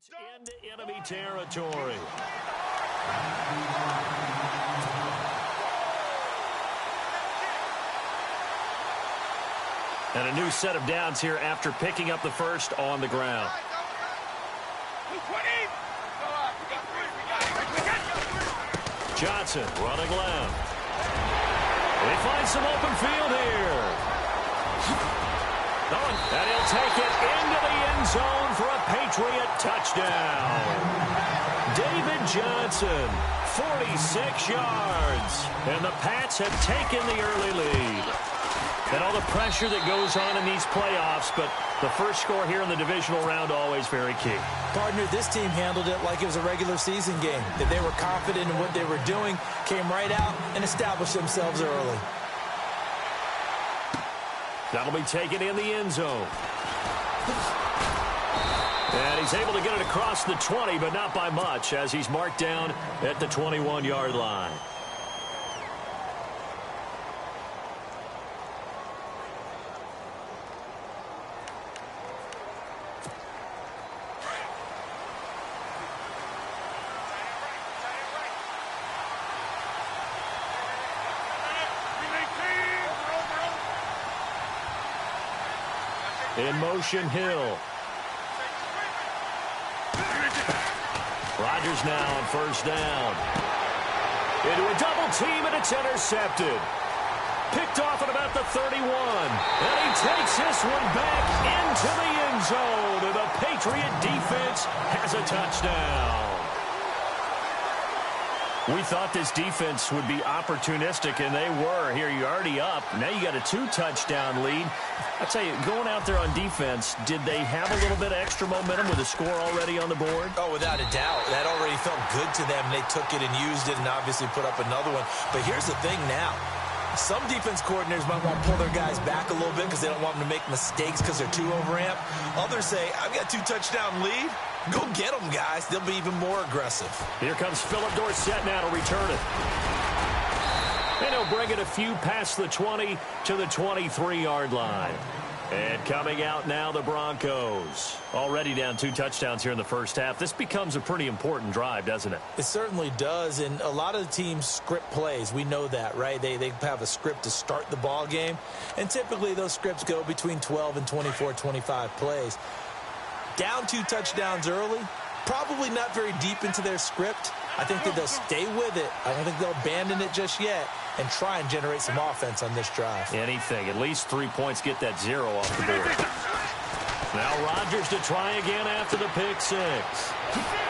Into enemy territory. And a new set of downs here after picking up the first on the ground. Johnson running left. They find some open field here. And he'll take it into the end zone for a Patriot touchdown. David Johnson, 46 yards. And the Pats have taken the early lead. And all the pressure that goes on in these playoffs, but the first score here in the divisional round always very key. Partner, this team handled it like it was a regular season game. That they were confident in what they were doing, came right out and established themselves early. That'll be taken in the end zone. And he's able to get it across the 20, but not by much, as he's marked down at the 21-yard line. In motion, Hill. Rodgers now on first down. Into a double team, and it's intercepted. Picked off at about the 31. And he takes this one back into the end zone. And the Patriot defense has a touchdown. We thought this defense would be opportunistic, and they were. Here, you're already up. Now you got a 2-touchdown lead. I tell you, going out there on defense, did they have a little bit of extra momentum with a score already on the board? Oh, without a doubt. That already felt good to them. They took it and used it and obviously put up another one. But here's the thing now. Some defense coordinators might want to pull their guys back a little bit because they don't want them to make mistakes because they're too overamped. Others say, I've got a 2-touchdown lead. Go get them, guys. They'll be even more aggressive. Here comes Phillip Dorsett now to return it. And he'll bring it a few past the 20 to the 23-yard line. And coming out now, the Broncos. Already down 2 touchdowns here in the first half. This becomes a pretty important drive, doesn't it? It certainly does, and a lot of the teams script plays. We know that, right? They have a script to start the ball game, and typically those scripts go between 12 and 24, 25 plays. Down 2 touchdowns early, probably not very deep into their script. I think that they'll stay with it. I don't think they'll abandon it just yet and try and generate some offense on this drive. Anything. At least 3 points, get that 0 off the board. Now Rodgers to try again after the pick 6.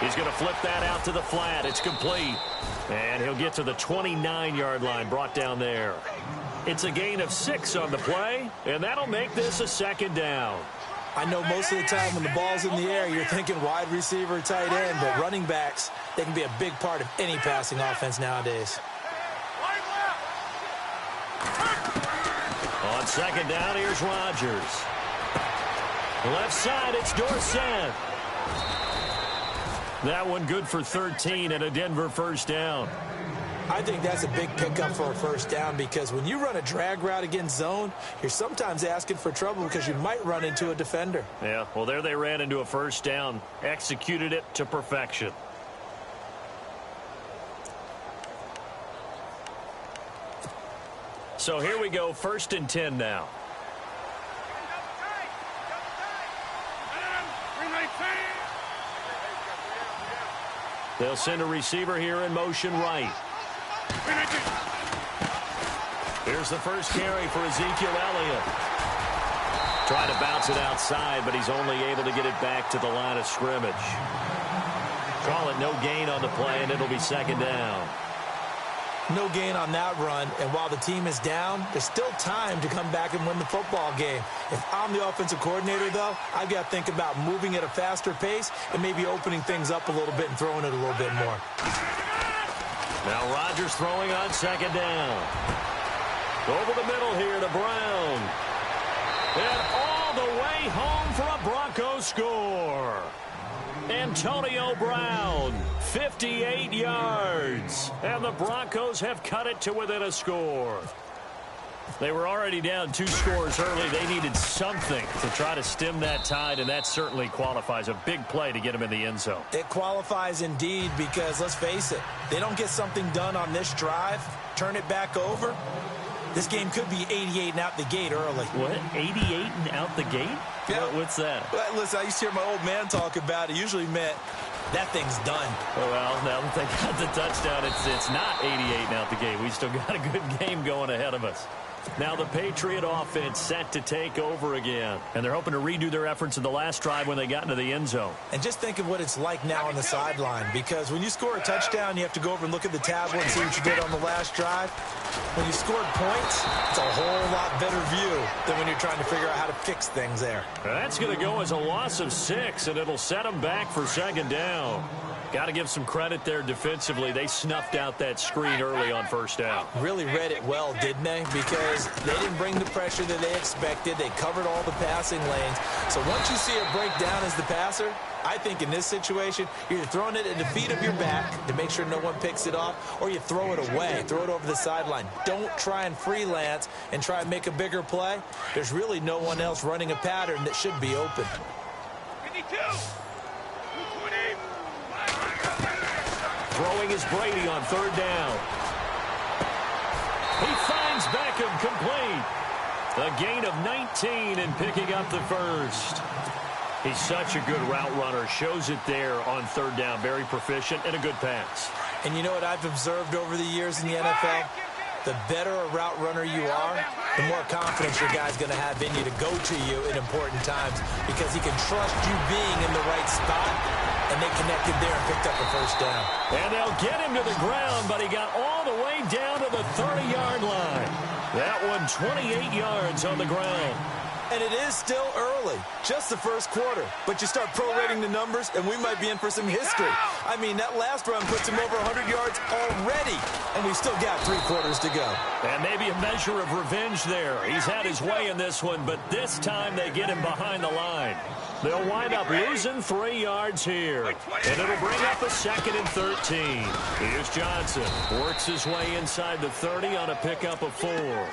He's going to flip that out to the flat. It's complete. And he'll get to the 29-yard line, brought down there. It's a gain of 6 on the play, and that'll make this a second down. I know most of the time when the ball's in the air, you're thinking wide receiver, tight end, but running backs, they can be a big part of any passing offense nowadays. On second down, here's Rodgers. Left side, it's Dorsett. That one good for 13 and a Denver first down. I think that's a big pickup for a first down because when you run a drag route against zone, you're sometimes asking for trouble because you might run into a defender. Yeah, well, there they ran into a first down, executed it to perfection. So here we go, 1st and 10 now. They'll send a receiver here in motion right. Here's the first carry for Ezekiel Elliott. Trying to bounce it outside, but he's only able to get it back to the line of scrimmage. Call it no gain on the play, and it'll be second down. No gain on that run, and while the team is down, there's still time to come back and win the football game. If I'm the offensive coordinator, though, I've got to think about moving at a faster pace and maybe opening things up a little bit and throwing it a little bit more. Now Rodgers throwing on second down. Over the middle here to Brown. And all the way home for a Broncos score. Antonio Brown, 58 yards. And the Broncos have cut it to within a score. They were already down 2 scores early. They needed something to try to stem that tide, and that certainly qualifies. A big play to get them in the end zone. It qualifies indeed because, let's face it, they don't get something done on this drive, turn it back over, this game could be 88 and out the gate early. What? 88 and out the gate? Yeah. What's that? Well, listen, I used to hear my old man talk about it. Usually meant that thing's done. Oh, well, now that they got the touchdown, it's not 88 and out the gate. We still got a good game going ahead of us. Now the Patriot offense set to take over again. And they're hoping to redo their efforts in the last drive when they got into the end zone. And just think of what it's like now on the sideline. Because when you score a touchdown, you have to go over and look at the tablet and see what you did on the last drive. When you scored points, it's a whole lot better view than when you're trying to figure out how to fix things there. That's going to go as a loss of 6, and it'll set them back for second down. Got to give some credit there defensively. They snuffed out that screen early on first down. Really read it well, didn't they? Because they didn't bring the pressure that they expected. They covered all the passing lanes. So once you see it break down as the passer, I think in this situation, you're either throwing it at the feet of your back to make sure no one picks it off, or you throw it away, throw it over the sideline. Don't try and freelance and try and make a bigger play. There's really no one else running a pattern that should be open. 52. Throwing is Brady on third down. He finds Beckham complete. A gain of 19 and picking up the first. He's such a good route runner. Shows it there on third down. Very proficient and a good pass. And you know what I've observed over the years in the NFL? The better a route runner you are, the more confidence your guy's going to have in you to go to you in important times because he can trust you being in the right spot, and they connected there and picked up a first down. And they'll get him to the ground, but he got all the way down to the 30-yard line. That one 28 yards on the ground. And it is still early, just the first quarter. But you start prorating the numbers, and we might be in for some history. I mean, that last run puts him over 100 yards already, and we've still got 3 quarters to go. And maybe a measure of revenge there. He's had his way in this one, but this time they get him behind the line. They'll wind up losing 3 yards here. And it'll bring up a 2nd and 13. Here's Johnson. Works his way inside the 30 on a pickup of 4.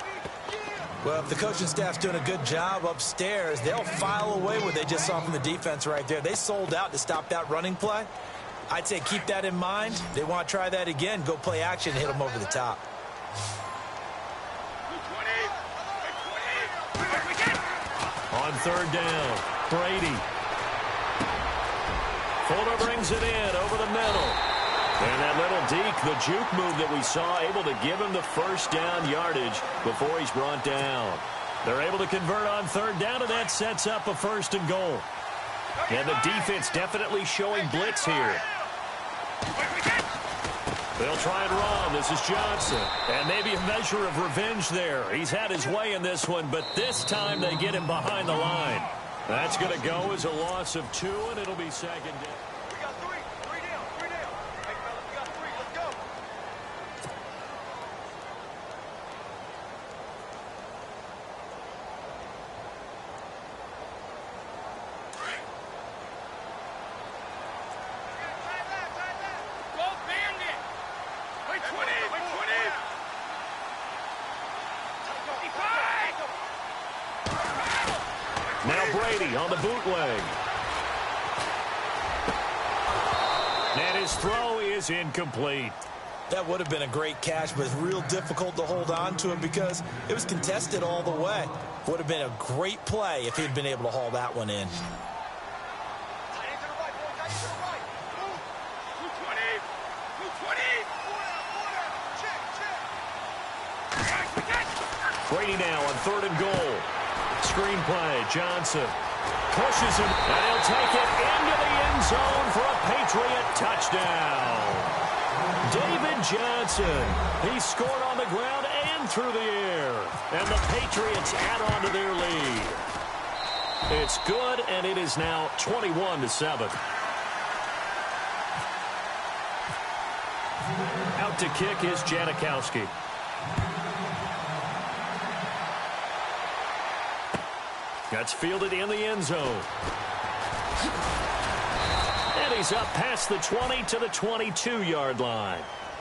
Well, if the coaching staff's doing a good job upstairs, they'll file away what they just saw from the defense right there. They sold out to stop that running play. I'd say keep that in mind. They want to try that again. Go play action and hit them over the top. On third down, Brady. Fuller brings it in over the middle. And that little deke, the juke move that we saw, able to give him the first down yardage before he's brought down. They're able to convert on third down, and that sets up a 1st and goal. And the defense definitely showing blitz here. They'll try and run. This is Johnson. And maybe a measure of revenge there. He's had his way in this one, but this time they get him behind the line. That's going to go as a loss of 2, and it'll be 2nd down. Now Brady on the bootleg. And his throw is incomplete. That would have been a great catch, but it's real difficult to hold on to it because it was contested all the way. Would have been a great play if he'd been able to haul that one in. Brady now on 3rd and goal. Screen play, Johnson pushes him, and he'll take it into the end zone for a Patriot touchdown. David Johnson, he scored on the ground and through the air, and the Patriots add on to their lead. It's good, and it is now 21-7. Out to kick is Janikowski. That's fielded in the end zone. And he's up past the 20 to the 22-yard line.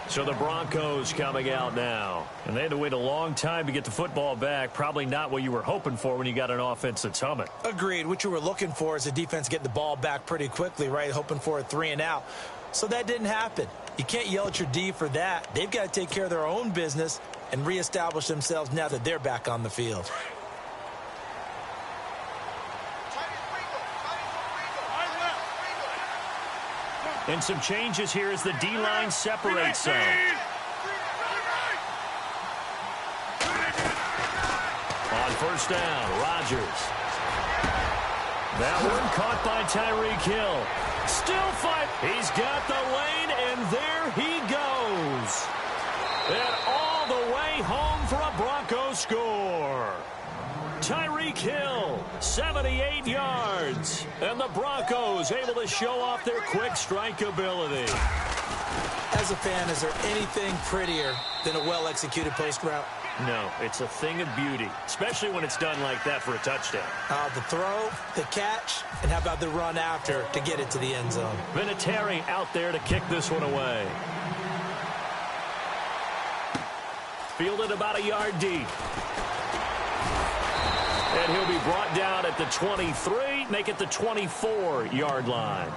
So the Broncos coming out now. And they had to wait a long time to get the football back. Probably not what you were hoping for when you got an offense that's humming. Agreed. What you were looking for is a defense getting the ball back pretty quickly, right? Hoping for a 3-and-out. So that didn't happen. You can't yell at your D for that. They've got to take care of their own business and reestablish themselves now that they're back on the field. And some changes here as the D-line separates some. On first down, Rodgers. That one caught by Tyreek Hill. Still fight. He's got the lane, and there he goes. And all the way home for a Broncos score. Tyreek Hill, 78 yards. And the Broncos able to show off their quick strike ability. As a fan, is there anything prettier than a well-executed post route? No, it's a thing of beauty, especially when it's done like that for a touchdown. The throw, the catch, and how about the run after to get it to the end zone? Vinatieri out there to kick this one away. Fielded about a yard deep. And he'll be brought down at the 23, make it the 24-yard line.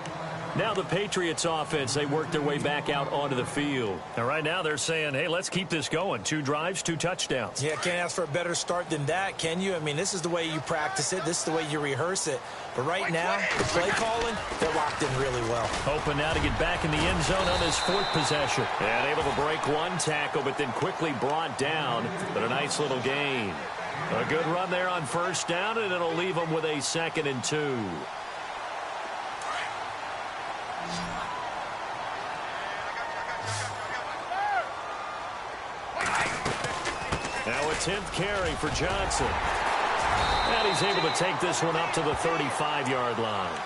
Now the Patriots offense, they work their way back out onto the field. And right now they're saying, hey, let's keep this going. 2 drives, 2 touchdowns. Yeah, can't ask for a better start than that, can you? I mean, this is the way you practice it. This is the way you rehearse it. But right now, the play calling, they're locked in really well. Hoping now to get back in the end zone on this 4th possession. And able to break one tackle, but then quickly brought down. But a nice little gain. A good run there on first down, and it'll leave them with a 2nd and 2. Now a 10th carry for Johnson. And he's able to take this one up to the 35-yard line.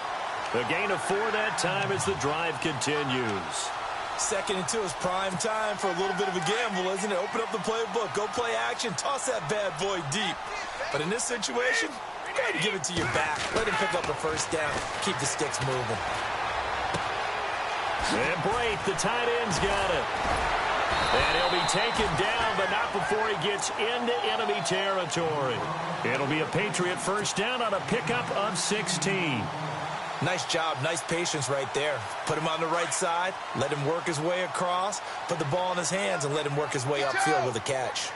A gain of 4 that time as the drive continues. 2nd and 2 is prime time for a little bit of a gamble, isn't it? Open up the playbook, go play action, toss that bad boy deep. But in this situation, go ahead and give it to your back. Let him pick up a first down. Keep the sticks moving. And Brate, the tight end's got it. And he'll be taken down, but not before he gets into enemy territory. It'll be a Patriot first down on a pickup of 16. Nice job, nice patience right there. Put him on the right side, let him work his way across, put the ball in his hands, and let him work his way upfield with a catch.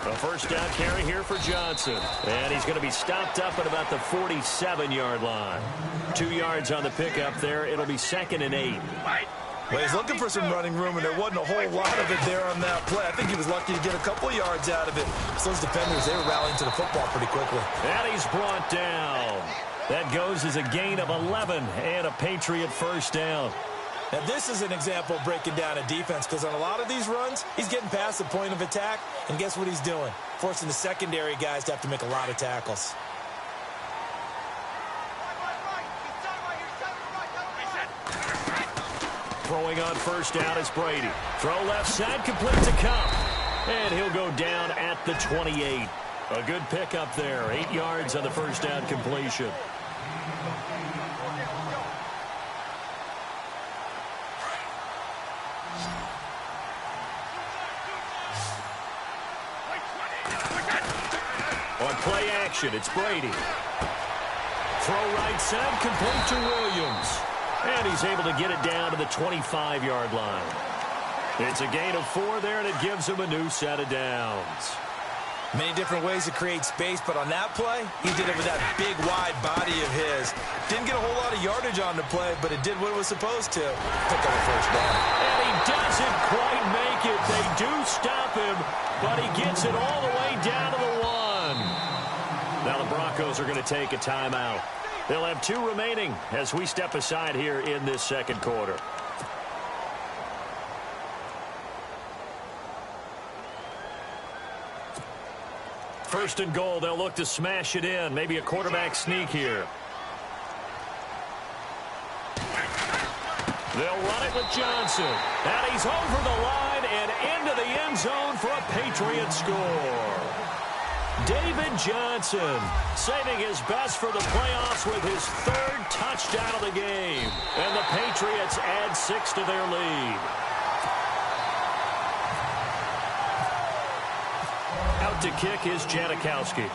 A first down carry here for Johnson. And he's going to be stopped up at about the 47-yard line. 2 yards on the pickup there. It'll be 2nd and 8. Well, he's looking for some running room, and there wasn't a whole lot of it there on that play. I think he was lucky to get a couple yards out of it. So those defenders, they were rallying to the football pretty quickly. And he's brought down. That goes as a gain of 11 and a Patriot first down. Now, this is an example of breaking down a defense, because on a lot of these runs, he's getting past the point of attack, and guess what he's doing? Forcing the secondary guys to have to make a lot of tackles. Throwing on first down is Brady. Throw left side, complete to Cup. And he'll go down at the 28. A good pickup there. 8 yards on the first down completion. On play action, it's Brady. Throw right side, complete to Williams. And he's able to get it down to the 25-yard line. It's a gain of 4 there, and it gives him a new set of downs. Many different ways to create space, but on that play, he did it with that big, wide body of his. Didn't get a whole lot of yardage on the play, but it did what it was supposed to. Pick up a first down. And he doesn't quite make it. They do stop him, but he gets it all the way down to the 1. Now the Broncos are going to take a timeout. They'll have 2 remaining as we step aside here in this second quarter. First and goal, they'll look to smash it in. Maybe a quarterback sneak here. They'll run it with Johnson. And he's over the line and into the end zone for a Patriot score. David Johnson saving his best for the playoffs with his 3rd touchdown of the the game. And the Patriots add 6 to their lead. Out to kick is Janikowski.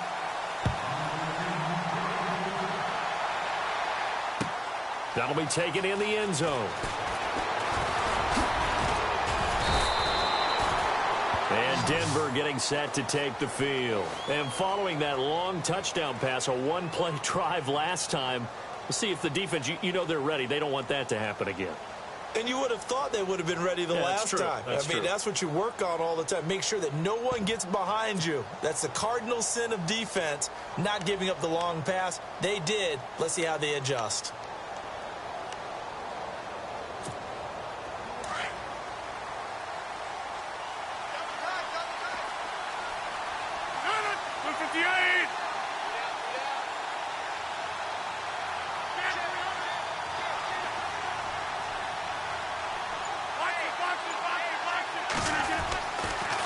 That'll be taken in the end zone. And Denver getting set to take the field. And following that long touchdown pass, a one-play drive last time, we'll see if the defense, you know they're ready. They don't want that to happen again. And you would have thought they would have been ready the last time. That's what you work on all the time. Make sure that no one gets behind you. That's the cardinal sin of defense, not giving up the long pass. They did. Let's see how they adjust.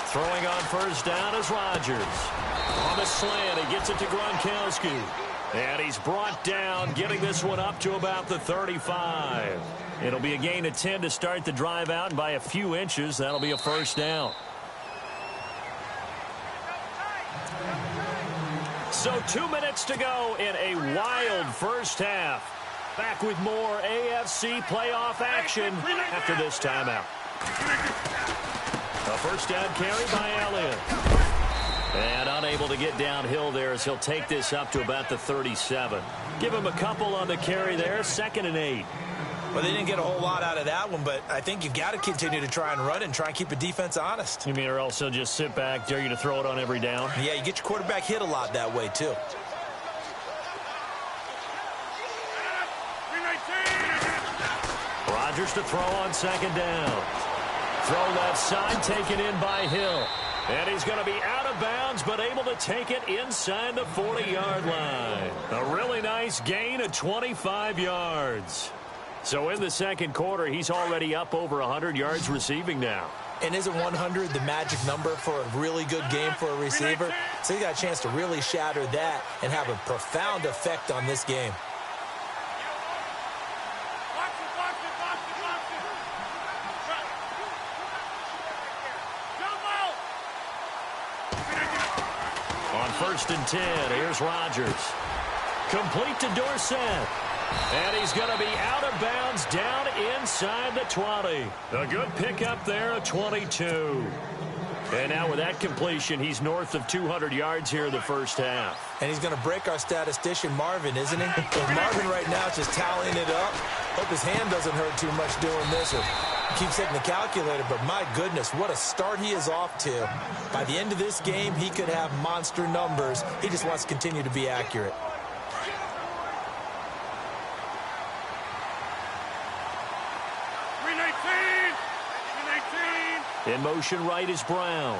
Throwing on first down is Rodgers. On the slant, he gets it to Gronkowski. And he's brought down, getting this one up to about the 35. It'll be a gain of 10 to start the drive out, and by a few inches, that'll be a first down. So 2 minutes to go in a wild first half. Back with more AFC playoff action after this timeout. A first down carry by Elliott. And unable to get downhill there as he'll take this up to about the 37. Give him a couple on the carry there, 2nd and 8. Well, they didn't get a whole lot out of that one, but I think you've got to continue to try and run and try and keep the defense honest. You mean, or else he'll just sit back, dare you to throw it on every down? Yeah, you get your quarterback hit a lot that way, too. Rodgers to throw on 2nd down. Throw left side, taken in by Hill. And he's going to be out of bounds, but able to take it inside the 40-yard line. A really nice gain of 25 yards. So in the second quarter, he's already up over 100 yards receiving now. And isn't 100 the magic number for a really good game for a receiver? So he got a chance to really shatter that and have a profound effect on this game. On 1st and 10, here's Rodgers. Complete to Dorsett. And he's going to be out of bounds down inside the 20. A good pickup there at 22. And now with that completion, he's north of 200 yards here in the first half. And he's going to break our statistician, Marvin, isn't he? Well, Marvin right now is just tallying it up. Hope his hand doesn't hurt too much doing this. Or keeps hitting the calculator, but my goodness, what a start he is off to. By the end of this game, he could have monster numbers. He just wants to continue to be accurate. In motion right is Brown.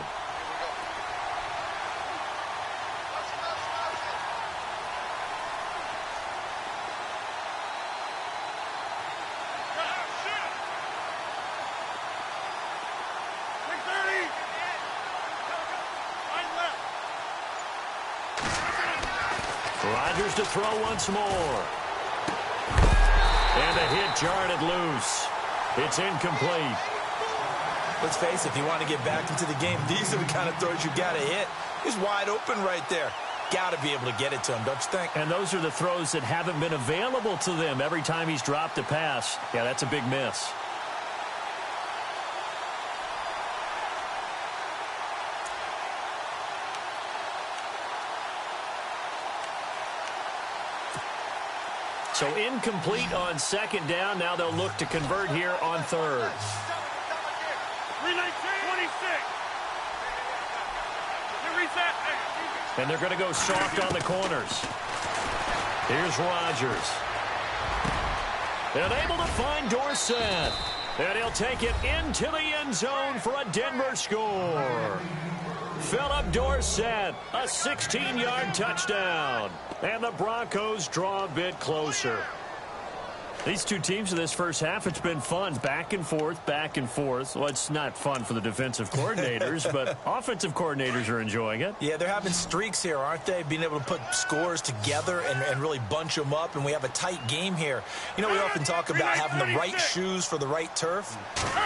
Rodgers to throw once more. And a hit jarred it loose. It's incomplete. Let's face it, if you want to get back into the game, these are the kind of throws you got to hit. He's wide open right there. Got to be able to get it to him, don't you think? And those are the throws that haven't been available to them every time he's dropped a pass. Yeah, that's a big miss. So incomplete on 2nd down. Now they'll look to convert here on 3rd. 26. And they're going to go soft on the corners. Here's Rodgers. And able to find Dorsett. And he'll take it into the end zone for a Denver score. Philip Dorsett, a 16-yard touchdown. And the Broncos draw a bit closer. These two teams in this first half, it's been fun. Back and forth, back and forth. Well, it's not fun for the defensive coordinators, but offensive coordinators are enjoying it. Yeah, they're having streaks here, aren't they? Being able to put scores together and really bunch them up, and we have a tight game here. You know, we often talk about having the right shoes for the right turf.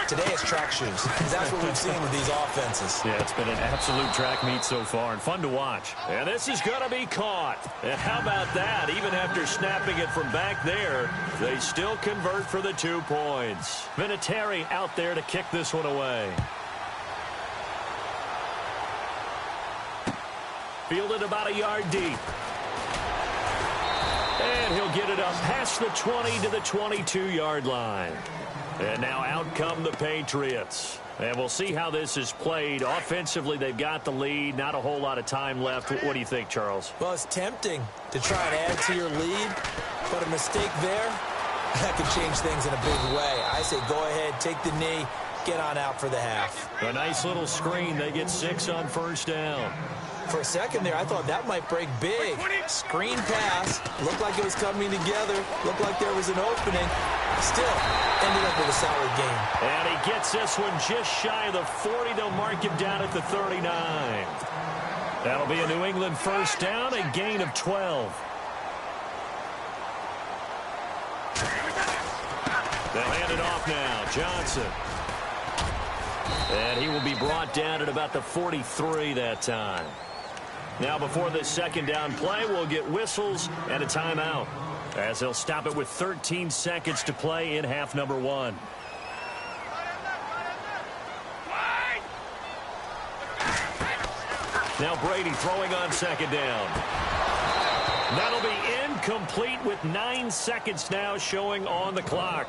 Today it's track shoes, because that's what we've seen with these offenses. Yeah, it's been an absolute track meet so far, and fun to watch. And this is going to be caught. And how about that? Even after snapping it from back there, they still convert for the 2 points. Vinatieri out there to kick this one away. Fielded about a yard deep. And he'll get it up past the 20 to the 22-yard line. And now out come the Patriots. And we'll see how this is played. Offensively, they've got the lead. Not a whole lot of time left. What do you think, Charles? Well, it's tempting to try and add to your lead, but a mistake there, that could change things in a big way. I say go ahead, take the knee, get on out for the half. A nice little screen. They get 6 on first down. For a second there, I thought that might break big. Screen pass. Looked like it was coming together. Looked like there was an opening. Still, ended up with a solid game. And he gets this one just shy of the 40. They'll mark him down at the 39. That'll be a New England first down, a gain of 12. They'll hand it off now. Johnson. And he will be brought down at about the 43 that time. Now, before this second down play, we'll get whistles and a timeout, as they'll stop it with 13 seconds to play in half number 1. Now Brady throwing on second down. That'll be incomplete with 9 seconds now showing on the clock.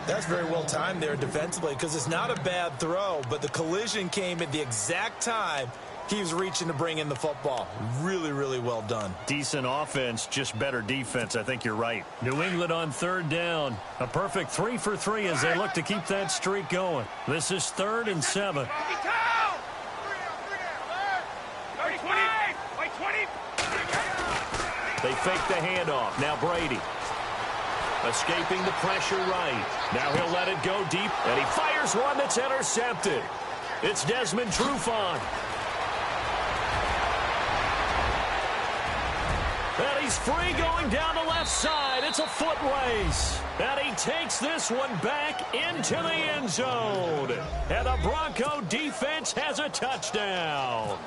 That's very well timed there defensively, because it's not a bad throw, but the collision came at the exact time he was reaching to bring in the football. Really, really well done. Decent offense, just better defense. I think you're right. New England on third down. A perfect 3 for 3 as they look to keep that streak going. This is 3rd and 7. They fake the handoff. Now Brady. Escaping the pressure right. Now he'll let it go deep, and he fires one that's intercepted. It's Desmond Trufant. And he's free going down the left side. It's a foot race. And he takes this one back into the end zone. And the Bronco defense has a touchdown.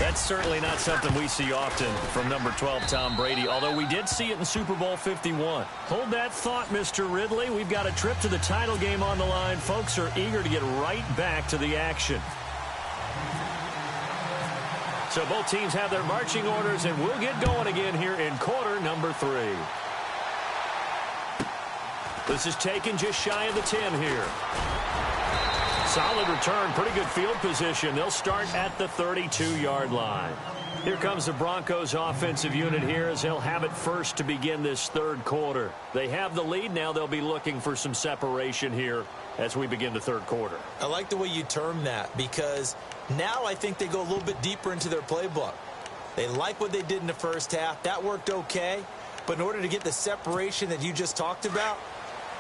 That's certainly not something we see often from number 12, Tom Brady, although we did see it in Super Bowl 51. Hold that thought, Mr. Ridley. We've got a trip to the title game on the line. Folks are eager to get right back to the action. So both teams have their marching orders, and we'll get going again here in quarter number 3. This is taken just shy of the 10 here. Solid return, pretty good field position. They'll start at the 32-yard line. Here comes the Broncos offensive unit here as they'll have it first to begin this third quarter. They have the lead. Now they'll be looking for some separation here as we begin the third quarter. I like the way you term that, because now I think they go a little bit deeper into their playbook. They like what they did in the first half. That worked okay. But in order to get the separation that you just talked about,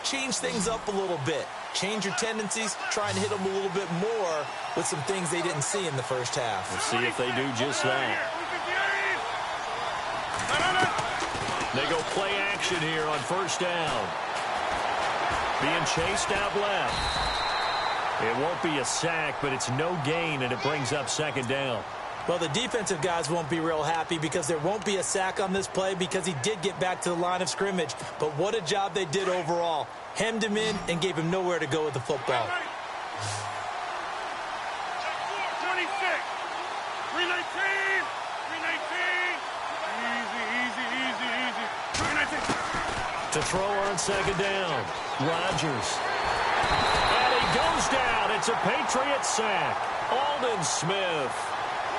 change things up a little bit. Change your tendencies, try and hit them a little bit more with some things they didn't see in the first half. Let's see if they do just that. They go play action here on first down. Being chased out left. It won't be a sack, but it's no gain, and it brings up second down. Well, the defensive guys won't be real happy because there won't be a sack on this play because he did get back to the line of scrimmage. But what a job they did overall. Hemmed him in and gave him nowhere to go with the football. 26, 319, 319. Easy. 319. To throw on second down, Rodgers. And he goes down. It's a Patriot sack. Aldon Smith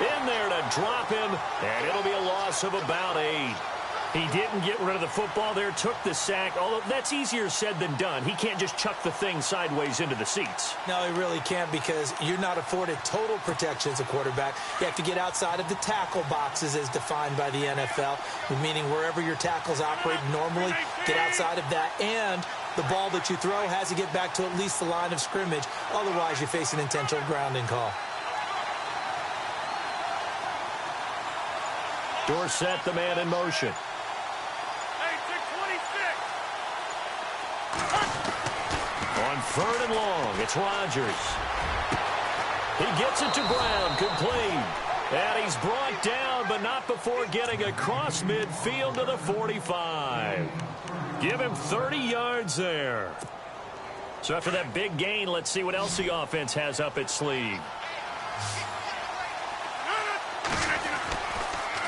in there to drop him, and it'll be a loss of about 8. He didn't get rid of the football there, took the sack, although that's easier said than done. He can't just chuck the thing sideways into the seats. No, he really can't because you're not afforded total protection as a quarterback. You have to get outside of the tackle boxes as defined by the NFL, meaning wherever your tackles operate normally, get outside of that, and the ball that you throw has to get back to at least the line of scrimmage. Otherwise, you face an intentional grounding call. Dorsett, the man in motion. On 3rd and long, it's Rodgers. He gets it to Brown, complete. And he's brought down, but not before getting across midfield to the 45. Give him 30 yards there. So after that big gain, let's see what else the offense has up its sleeve.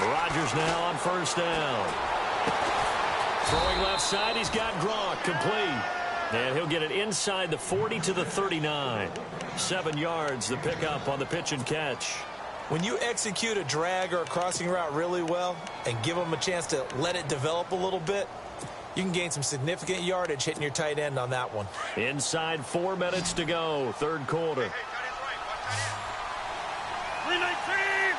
Rodgers now on 1st down. Throwing left side, he's got Gronk, complete. And he'll get it inside the 40 to the 39. 7 yards, the pickup on the pitch and catch. When you execute a drag or a crossing route really well and give them a chance to let it develop a little bit, you can gain some significant yardage hitting your tight end on that one. Inside 4 minutes to go, 3rd quarter. 319!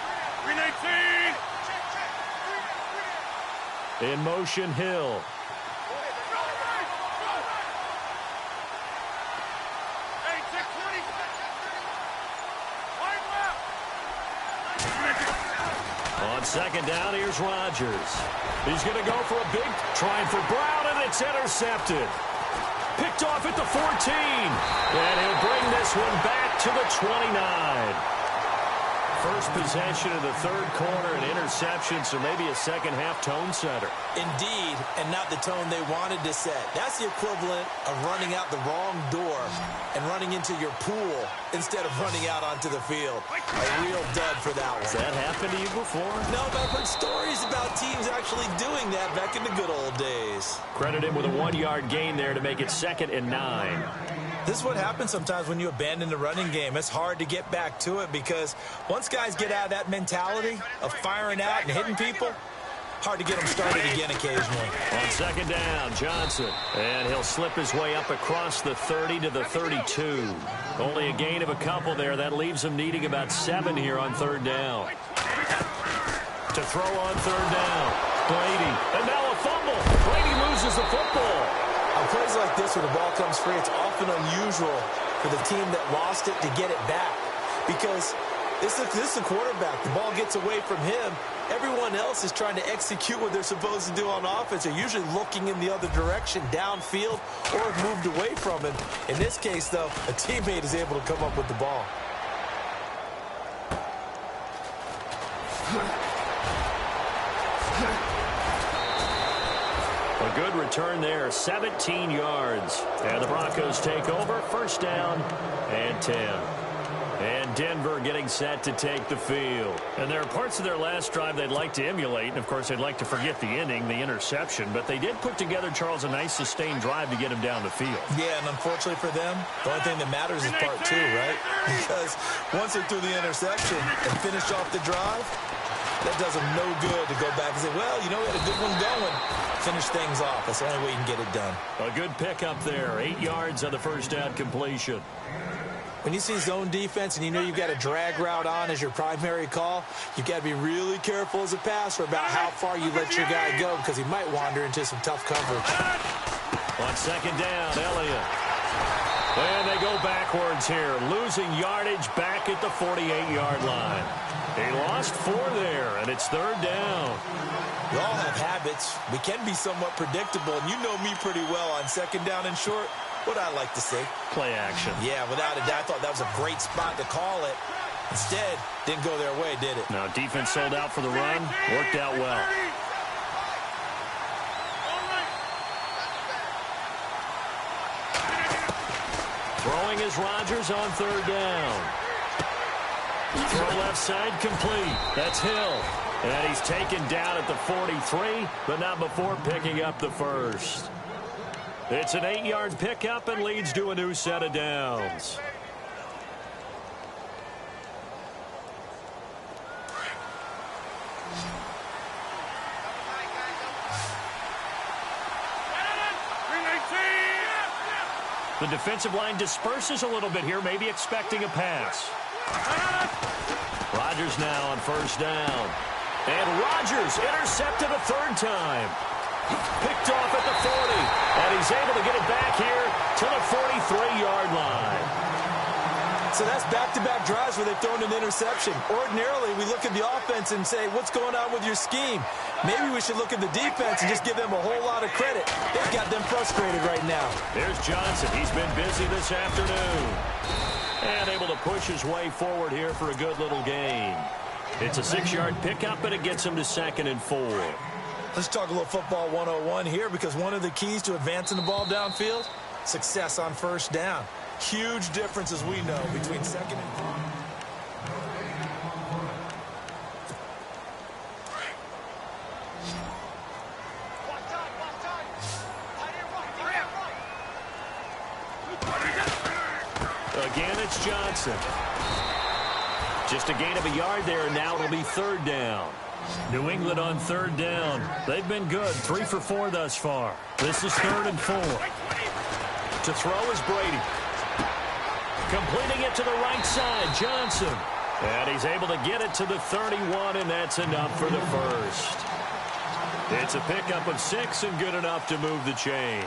319! In motion, Hill. On 2nd down, here's Rodgers. He's going to go for a big try for Brown, and it's intercepted. Picked off at the 14. And he'll bring this one back to the 29. First possession of the 3rd quarter, an interception, so maybe a second-half tone setter. Indeed, and not the tone they wanted to set. That's the equivalent of running out the wrong door and running into your pool instead of running out onto the field. A real dud for that one. Has that happened to you before? No, but I've heard stories about teams actually doing that back in the good old days. Credit him with a 1-yard gain there to make it 2nd and 9. This is what happens sometimes when you abandon the running game. It's hard to get back to it because once guys get out of that mentality of firing out and hitting people, hard to get them started again occasionally. On 2nd down, Johnson. And he'll slip his way up across the 30 to the 32. Only a gain of a couple there. That leaves him needing about 7 here on 3rd down. To throw on 3rd down. Brady. And now a fumble. Brady loses the football. On plays like this where the ball comes free, it's often unusual for the team that lost it to get it back because this is the quarterback. The ball gets away from him. Everyone else is trying to execute what they're supposed to do on offense. They're usually looking in the other direction, downfield, or have moved away from him. In this case, though, a teammate is able to come up with the ball. A good return there, 17 yards. And the Broncos take over, 1st down and 10. And Denver getting set to take the field. And there are parts of their last drive they'd like to emulate. And, of course, they'd like to forget the ending, the interception. But they did put together, Charles, a nice sustained drive to get him down the field. Yeah, and unfortunately for them, the only thing that matters is part 2, right? Because once they threw the interception and finished off the drive, that does them no good to go back and say, well, you know, we had a good one going. Finish things off. That's the only way you can get it done. A good pickup there. 8 yards on the 1st down completion. When you see zone defense and you know you've got a drag route on as your primary call, you've got to be really careful as a passer about how far you let your guy go because he might wander into some tough coverage. On 2nd down, Elliott. And they go backwards here, losing yardage back at the 48-yard line. He lost 4 there, and it's 3rd down. We all have habits. We can be somewhat predictable, and you know me pretty well on 2nd down and short. What I like to see. Play action. Yeah, without a doubt, I thought that was a great spot to call it. Instead, didn't go their way, did it? No, defense sold out for the run. Worked out well. Throwing is Rodgers on 3rd down. Throw left side complete. That's Hill. And he's taken down at the 43, but not before picking up the 1st. It's an 8-yard pickup and leads to a new set of downs. The defensive line disperses a little bit here, maybe expecting a pass. Rodgers now on first down. And Rodgers intercepted a third time. Picked off at the 40. And he's able to get it back here to the 43-yard line. So that's back-to-back drives where they've thrown an interception. Ordinarily, we look at the offense and say, what's going on with your scheme? Maybe we should look at the defense and just give them a whole lot of credit. They've got them frustrated right now. There's Johnson. He's been busy this afternoon. And able to push his way forward here for a good little gain. It's a 6-yard pickup, and it gets him to 2nd and 4. Let's talk a little football 101 here, because one of the keys to advancing the ball downfield, success on first down. Huge difference, as we know, between 2nd and 4. Again, it's Johnson. Just a gain of a yard there, and now it'll be 3rd down. New England on 3rd down. They've been good, 3 for 4 thus far. This is 3rd and 4. To throw is Brady. Completing it to the right side, Johnson. And he's able to get it to the 31, and that's enough for the first. It's a pickup of 6 and good enough to move the chains.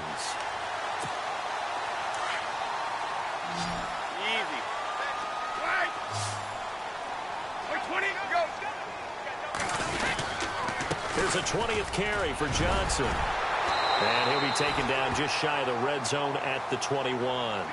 Easy. Right. 20, go. Here's a 20th carry for Johnson. And he'll be taken down just shy of the red zone at the 21.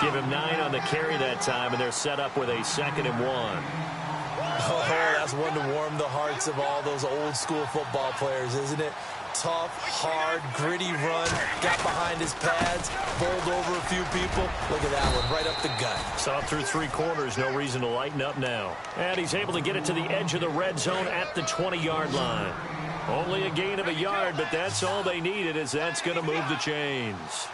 Give him 9 on the carry that time, and they're set up with a 2nd and 1. Oh, that's one to warm the hearts of all those old-school football players, isn't it? Tough, hard, gritty run, got behind his pads, bowled over a few people. Look at that one, right up the gut. Saw it through 3 quarters, no reason to lighten up now. And he's able to get it to the edge of the red zone at the 20-yard line. Only a gain of a yard, but that's all they needed, as that's going to move the chains.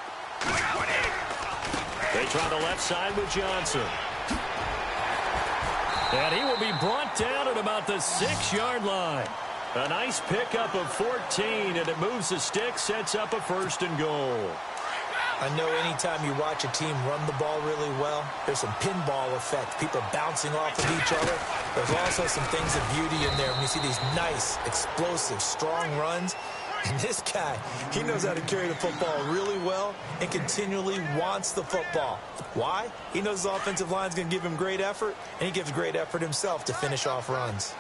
They try the left side with Johnson. And he will be brought down at about the 6-yard line. A nice pickup of 14, and it moves the stick, sets up a 1st and goal. I know anytime you watch a team run the ball really well, there's some pinball effect. People are bouncing off of each other. There's also some things of beauty in there when you see these nice, explosive, strong runs. And this guy, he knows how to carry the football really well and continually wants the football. Why? He knows his offensive line is going to give him great effort, and he gives great effort himself to finish off runs.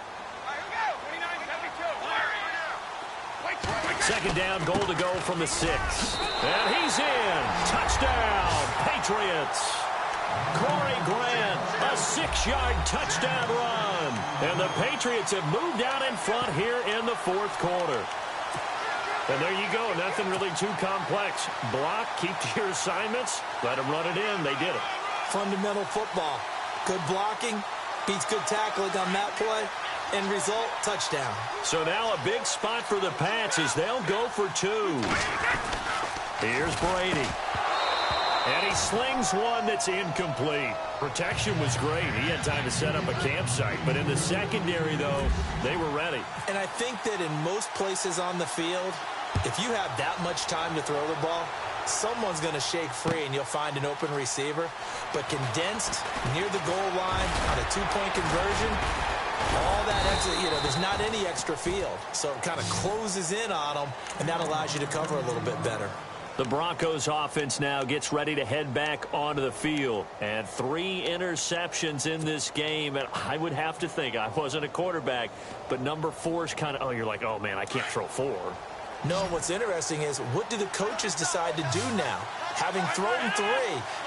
2nd down, goal to go from the 6. And he's in. Touchdown, Patriots. Corey Grant, a 6-yard touchdown run. And the Patriots have moved out in front here in the 4th quarter. And there you go, nothing really too complex. Block, keep to your assignments, let them run it in. They did it. Fundamental football. Good blocking, beats good tackling on that play. End result, touchdown. So now a big spot for the Pats as they'll go for 2. Here's Brady. And he slings one that's incomplete. Protection was great. He had time to set up a campsite. But in the secondary, though, they were ready. And I think that in most places on the field, if you have that much time to throw the ball, someone's going to shake free and you'll find an open receiver. But condensed near the goal line on a 2-point conversion, all that extra, there's not any extra field. So it kind of closes in on them, and that allows you to cover a little bit better. The Broncos offense now gets ready to head back onto the field. And 3 interceptions in this game. And I would have to think, I wasn't a quarterback, but number 4 is kind of, you're like, oh, man, I can't throw 4. No, what's interesting is, what do the coaches decide to do now? Having thrown 3,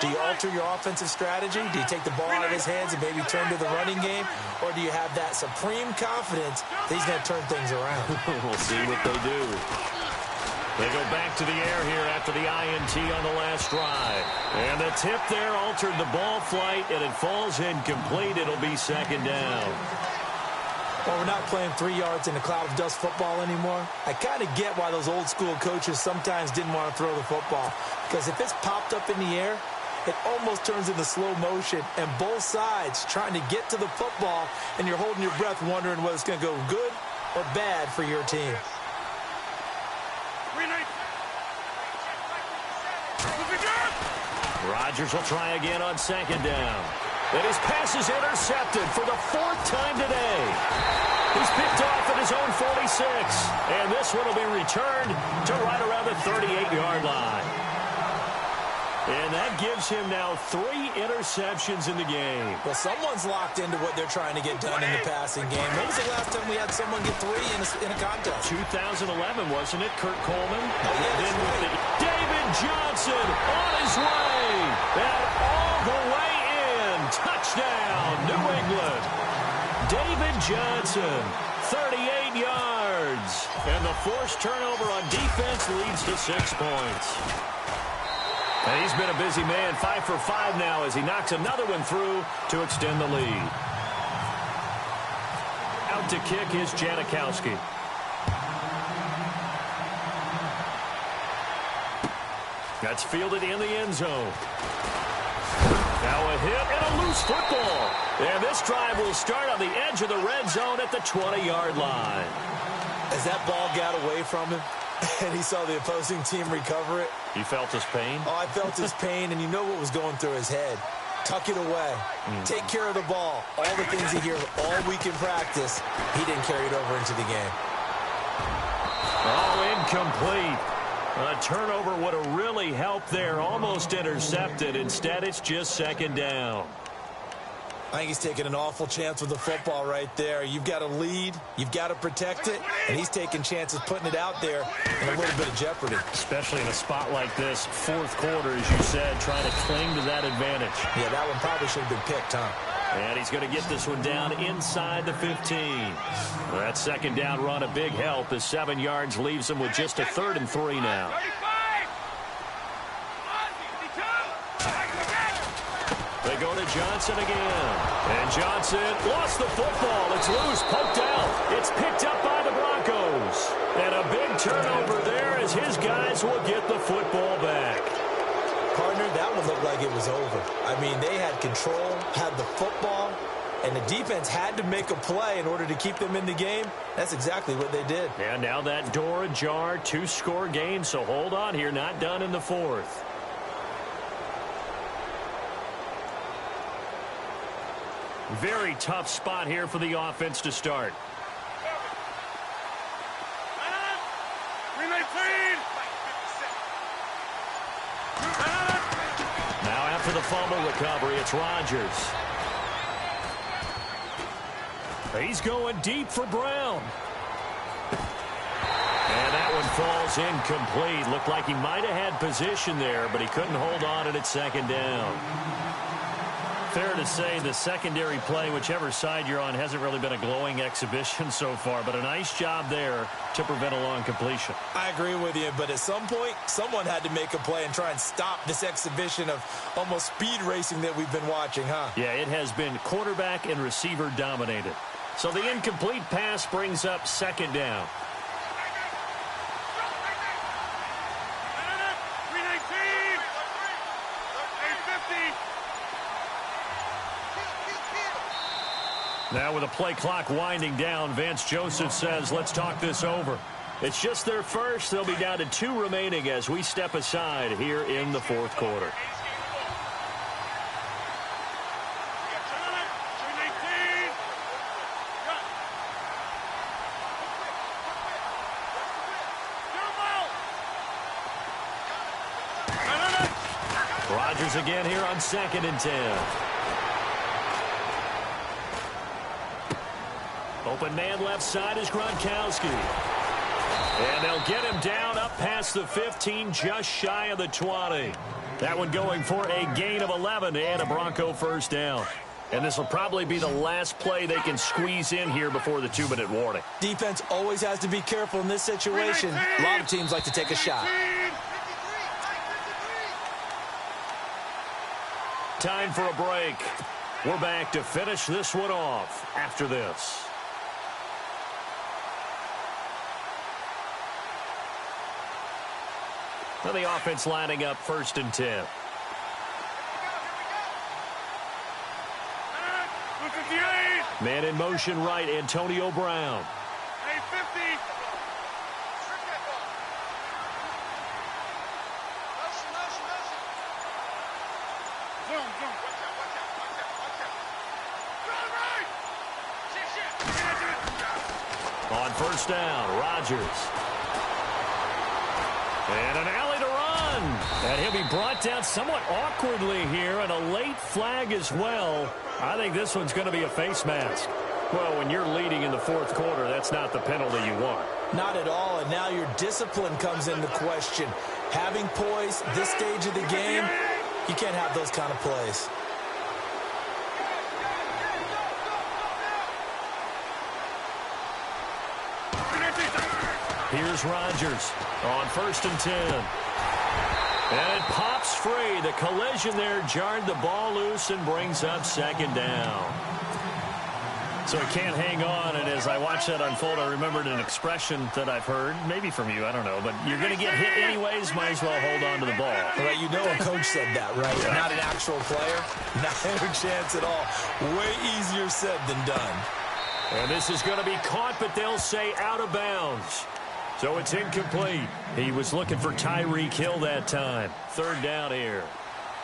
do you alter your offensive strategy? Do you take the ball out of his hands and maybe turn to the running game? Or do you have that supreme confidence that he's going to turn things around? We'll see what they do. They go back to the air here after the INT on the last drive. And the tip there altered the ball flight, and it falls incomplete. It'll be 2nd down. Well, we're not playing 3 yards in a cloud of dust football anymore. I kind of get why those old school coaches sometimes didn't want to throw the football. Because if it's popped up in the air, it almost turns into slow motion. And both sides trying to get to the football, and you're holding your breath wondering whether it's going to go good or bad for your team. Rodgers will try again on second down. And his pass is intercepted for the 4th time today. He's picked off at his own 46. And this one will be returned to right around the 38-yard line. And that gives him now 3 interceptions in the game. Well, someone's locked into what they're trying to get done in the passing game. When was the last time we had someone get 3 in a contest? 2011, wasn't it? Kurt Coleman. Oh, yeah, then with it, David Johnson on his way. And all the way in. Touchdown, New England. David Johnson, 38 yards. And the forced turnover on defense leads to 6 points. And he's been a busy man, 5 for 5 now as he knocks another one through to extend the lead. Out to kick is Janikowski. That's fielded in the end zone. Now a hit and a loose football. And this drive will start on the edge of the red zone at the 20-yard line. As that ball got away from him, and he saw the opposing team recover it. You felt his pain? Oh, I felt his pain, and you know what was going through his head. Tuck it away. Take care of the ball. All the things he hears all week in practice, he didn't carry it over into the game. Oh, incomplete. A turnover would have really helped there. Almost intercepted. Instead, it's just second down. I think he's taking an awful chance with the football right there. You've got to lead. You've got to protect it. And he's taking chances putting it out there in a little bit of jeopardy. Especially in a spot like this, 4th quarter, as you said, trying to cling to that advantage. Yeah, that one probably should have been picked, huh? And he's going to get this one down inside the 15. That second down run, a big help as 7 yards leaves him with just a 3rd and 3 now. They go to Johnson again. And Johnson lost the football. It's loose, poked out. It's picked up by the Broncos. And a big turnover there as his guys will get the football back. Partner, that one looked like it was over. I mean, they had control, had the football, and the defense had to make a play in order to keep them in the game. That's exactly what they did. And now that door ajar, 2-score game, so hold on here, not done in the 4th. Very tough spot here for the offense to start. Now after the fumble recovery, it's Rodgers. He's going deep for Brown. And that one falls incomplete. Looked like he might have had position there, but he couldn't hold on and it's second down. Fair to say the secondary play, whichever side you're on, hasn't really been a glowing exhibition so far, but a nice job there to prevent a long completion. I agree with you, but at some point, someone had to make a play and try and stop this exhibition of almost speed racing that we've been watching, huh? Yeah, it has been quarterback and receiver dominated. So the incomplete pass brings up second down. Now with the play clock winding down, Vance Joseph says, let's talk this over. It's just their first. They'll be down to 2 remaining as we step aside here in the 4th quarter. Rodgers again here on 2nd and 10. Open man left side is Gronkowski. And they'll get him down up past the 15, just shy of the 20. That one going for a gain of 11 and a Bronco first down. And this will probably be the last play they can squeeze in here before the 2-minute warning. Defense always has to be careful in this situation. A lot of teams like to take a shot. Time for a break. We're back to finish this one off after this. Now the offense lining up 1st and 10. Man in motion right, Antonio Brown. On first down, Rodgers. And an alley to run. And he'll be brought down somewhat awkwardly here, and a late flag as well. I think this one's going to be a face mask. Well, when you're leading in the fourth quarter, that's not the penalty you want. Not at all, and now your discipline comes into question. Having poise this stage of the game, you can't have those kind of plays. Here's Rodgers on 1st and 10. And it pops free. The collision there jarred the ball loose and brings up 2nd down. So he can't hang on, and as I watched that unfold, I remembered an expression that I've heard, maybe from you, I don't know, but you're going to get hit anyways, might as well hold on to the ball. Right, you know a coach said that, right? Yeah. Not an actual player, not a chance at all. Way easier said than done. And this is going to be caught, but they'll say out of bounds. So it's incomplete. He was looking for Tyreek Hill that time. 3rd down here.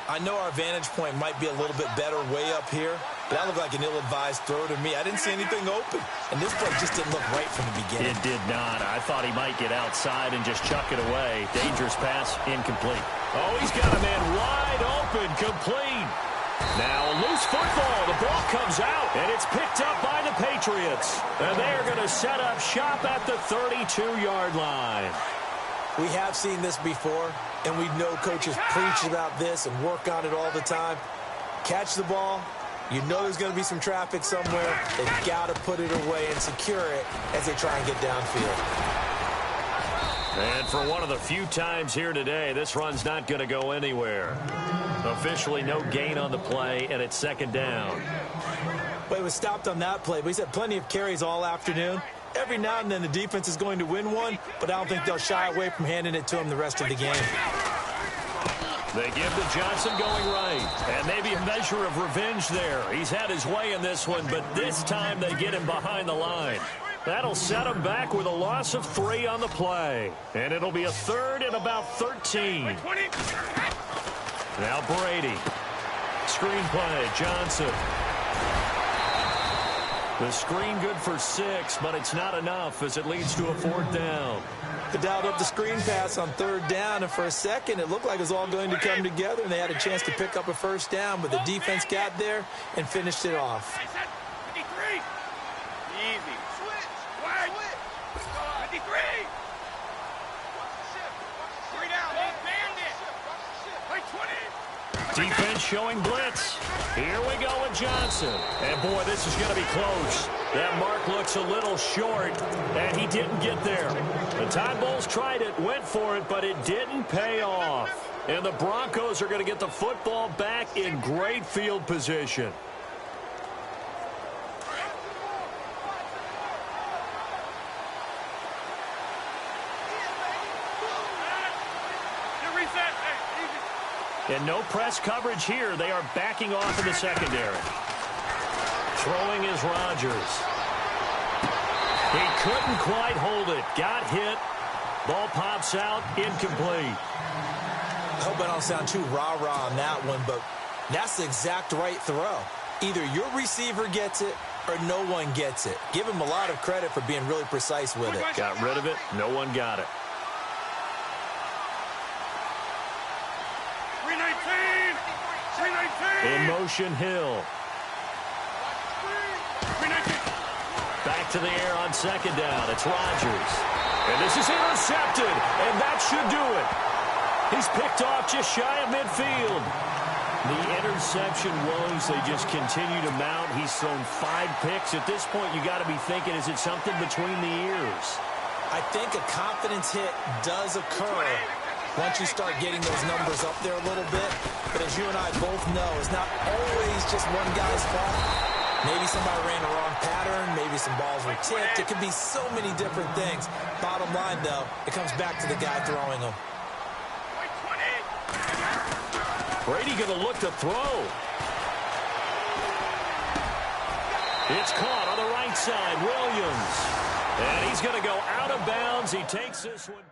I know our vantage point might be a little bit better way up here, but that looked like an ill-advised throw to me. I didn't see anything open, and this play just didn't look right from the beginning. It did not. I thought he might get outside and just chuck it away. Dangerous pass, incomplete. Oh, he's got a man wide open, complete. Now a loose football. The ball comes out, and it's picked up by the Patriots. And they're going to set up shop at the 32-yard line. We have seen this before, and we know coaches preach about this and work on it all the time. Catch the ball. You know there's going to be some traffic somewhere. They've got to put it away and secure it as they try and get downfield. And for one of the few times here today, this run's not going to go anywhere. Officially no gain on the play, and it's 2nd down. But it was stopped on that play. But he's had plenty of carries all afternoon. Every now and then the defense is going to win one, but I don't think they'll shy away from handing it to him the rest of the game. They give to Johnson going right. And maybe a measure of revenge there. He's had his way in this one, but this time they get him behind the line. That'll set him back with a loss of 3 on the play. And it'll be a 3rd and about 13. Now Brady. Screen play, Johnson. The screen good for 6, but it's not enough as it leads to a 4th down. They dialed up the screen pass on 3rd down, and for a second it looked like it was all going to come together, and they had a chance to pick up a 1st down, but the defense got there and finished it off. Easy. Switch. Wide. 53. 3 down. Bandit. 20. Defense showing blitz. Here we go with Johnson. And, boy, this is going to be close. That mark looks a little short, and he didn't get there. The Tide Bulls tried it, went for it, but it didn't pay off. And the Broncos are going to get the football back in great field position. And no press coverage here. They are backing off in the secondary. Throwing is Rodgers. He couldn't quite hold it. Got hit. Ball pops out. Incomplete. I hope I don't sound too rah-rah on that one, but that's the exact right throw. Either your receiver gets it or no one gets it. Give him a lot of credit for being really precise with it. Got rid of it. No one got it. In motion, Hill. Back to the air on 2nd down. It's Rodgers. And this is intercepted, and that should do it. He's picked off just shy of midfield. The interception woes, they just continue to mount. He's thrown 5 picks. At this point, you got to be thinking, is it something between the ears? I think a confidence hit does occur once you start getting those numbers up there a little bit. But as you and I both know, it's not always just one guy's fault. Maybe somebody ran a wrong pattern. Maybe some balls were tipped. It could be so many different things. Bottom line, though, it comes back to the guy throwing them. Brady going to look to throw. It's caught on the right side. Williams. And he's going to go out of bounds. He takes this one.